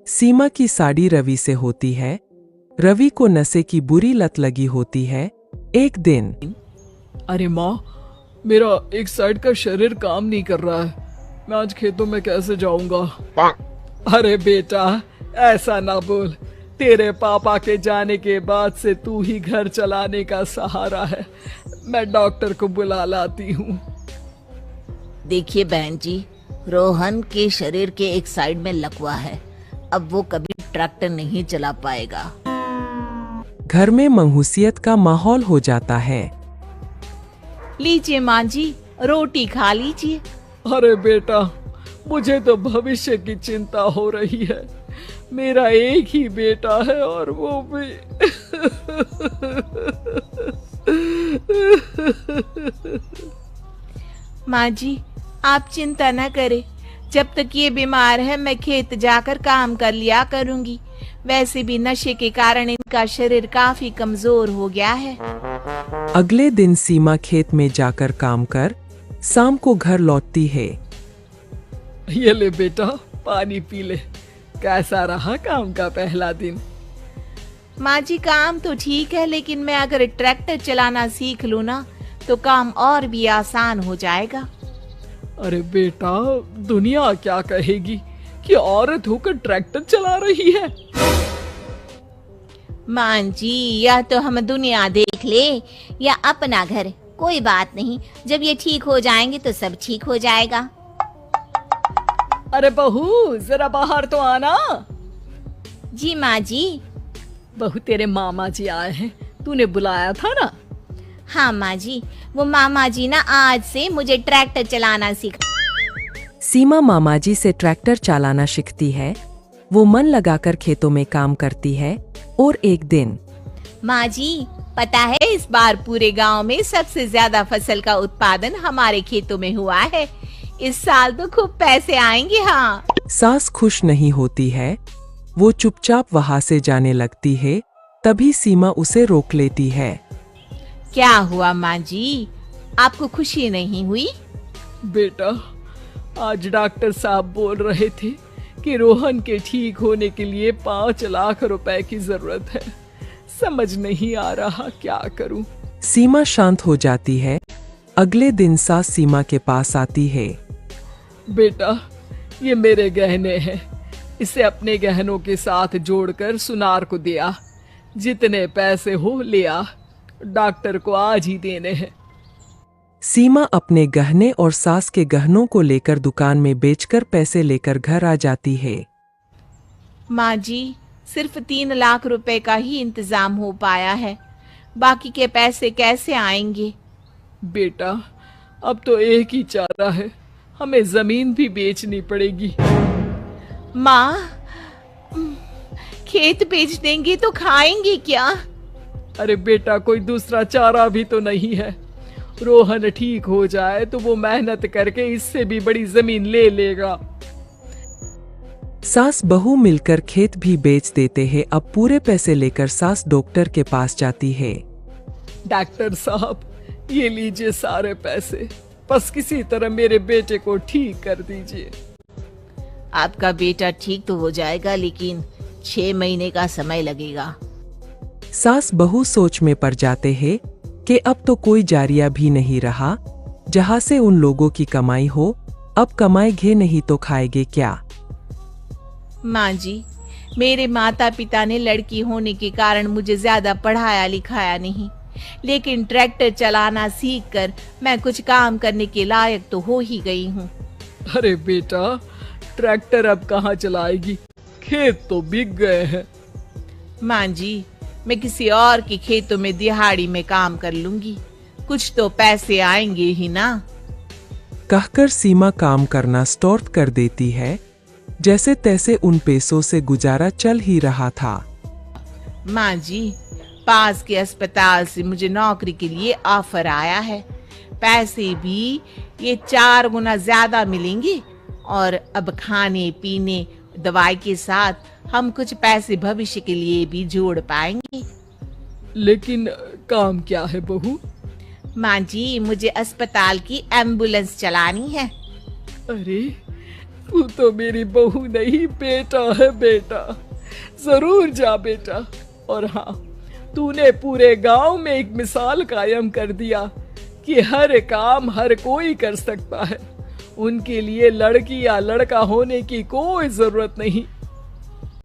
सीमा की साड़ी रवि से होती है। रवि को नशे की बुरी लत लगी होती है। एक दिन अरे माँ, मेरा एक साइड का शरीर काम नहीं कर रहा है। मैं आज खेतों में कैसे जाऊंगा? अरे बेटा, ऐसा ना बोल। तेरे पापा के जाने के बाद से तू ही घर चलाने का सहारा है। मैं डॉक्टर को बुला लाती हूँ। देखिए बहन जी, रोहन के शरीर के एक साइड में लकवा है। अब वो कभी ट्रैक्टर नहीं चला पाएगा। घर में मंहूसियत का माहौल हो जाता है। लीजिए माँ जी, रोटी खा लीजिए। अरे बेटा, मुझे तो भविष्य की चिंता हो रही है। मेरा एक ही बेटा है और वो भी माँ जी, आप चिंता न करें। जब तक ये बीमार है मैं खेत जाकर काम कर लिया करूंगी। वैसे भी नशे के कारण इनका शरीर काफी कमजोर हो गया है। अगले दिन सीमा खेत में जाकर काम कर शाम को घर लौटती है। ये ले बेटा, पानी पी ले। कैसा रहा काम का पहला दिन? माँ जी, काम तो ठीक है, लेकिन मैं अगर ट्रैक्टर चलाना सीख लूँ ना तो काम और भी आसान हो जाएगा। अरे बेटा, दुनिया क्या कहेगी कि औरत होकर ट्रैक्टर चला रही है? माँ जी, या तो हम दुनिया देख ले या अपना घर, कोई बात नहीं। जब ये ठीक हो जाएंगे तो सब ठीक हो जाएगा। अरे बहू, जरा बाहर तो आना। जी माँ जी। बहू, तेरे मामा जी आए हैं, तूने बुलाया था ना? हाँ माँ जी, वो मामा जी ना आज से मुझे ट्रैक्टर चलाना सिखा। सीमा मामा जी से ट्रैक्टर चलाना सीखती है। वो मन लगाकर खेतों में काम करती है। और एक दिन माँ जी, पता है इस बार पूरे गांव में सबसे ज्यादा फसल का उत्पादन हमारे खेतों में हुआ है। इस साल तो खूब पैसे आएंगे। हाँ। सास खुश नहीं होती है। वो चुपचाप वहां से जाने लगती है। तभी सीमा उसे रोक लेती है। क्या हुआ माँ जी, आपको खुशी नहीं हुई? बेटा, आज डॉक्टर साहब बोल रहे थे कि रोहन के ठीक होने के लिए 5 लाख रुपए की जरूरत है। समझ नहीं आ रहा क्या करूं। सीमा शांत हो जाती है। अगले दिन सास सीमा के पास आती है। बेटा, ये मेरे गहने हैं। इसे अपने गहनों के साथ जोड़कर सुनार को दिया। जितने पैसे हो ले आ, डॉक्टर को आज ही देने हैं। सीमा अपने गहने और सास के गहनों को लेकर दुकान में बेचकर पैसे लेकर घर आ जाती है। माँ जी, सिर्फ 3 लाख रुपए का ही इंतजाम हो पाया है। बाकी के पैसे कैसे आएंगे? बेटा, अब तो एक ही चारा है, हमें जमीन भी बेचनी पड़ेगी। माँ, खेत बेच देंगे तो खाएंगे क्या? अरे बेटा, कोई दूसरा चारा भी तो नहीं है। रोहन ठीक हो जाए तो वो मेहनत करके इससे भी बड़ी जमीन ले लेगा। सास बहू मिलकर खेत भी बेच देते हैं। अब पूरे पैसे लेकर सास डॉक्टर के पास जाती है। डॉक्टर साहब, ये लीजिए सारे पैसे। बस किसी तरह मेरे बेटे को ठीक कर दीजिए। आपका बेटा ठीक तो हो जाएगा, लेकिन 6 महीने का समय लगेगा। सास बहू सोच में पड़ जाते हैं कि अब तो कोई जारिया भी नहीं रहा जहां से उन लोगों की कमाई हो। अब कमाएंगे नहीं तो खाएंगे क्या? माँ जी, मेरे माता पिता ने लड़की होने के कारण मुझे ज्यादा पढ़ाया लिखाया नहीं, लेकिन ट्रैक्टर चलाना सीखकर मैं कुछ काम करने के लायक तो हो ही गई हूँ। अरे बेटा, ट्रैक्टर अब कहाँ चलाएगी? खेत तो बिक गए हैं। माँ जी, मैं किसी और के खेतों में दिहाड़ी में काम कर लूंगी, कुछ तो पैसे आएंगे ही ना। कहकर सीमा काम करना स्टार्ट कर देती है। जैसे तैसे उन पैसों से गुजारा चल ही रहा था। माँ जी, पास के अस्पताल से मुझे नौकरी के लिए ऑफर आया है। पैसे भी ये 4 गुना ज्यादा मिलेंगे और अब खाने पीने दवाई के साथ हम कुछ पैसे भविष्य के लिए भी जोड़ पाएंगे। लेकिन काम क्या है बहू? माँ जी, मुझे अस्पताल की एम्बुलेंस चलानी है। अरे, तू तो मेरी बहू नहीं, बेटा है बेटा। जरूर जा बेटा। और हाँ, तूने पूरे गांव में एक मिसाल कायम कर दिया कि हर काम हर कोई कर सकता है। उनके लिए लड़की या लड़का होने की कोई जरूरत नहीं।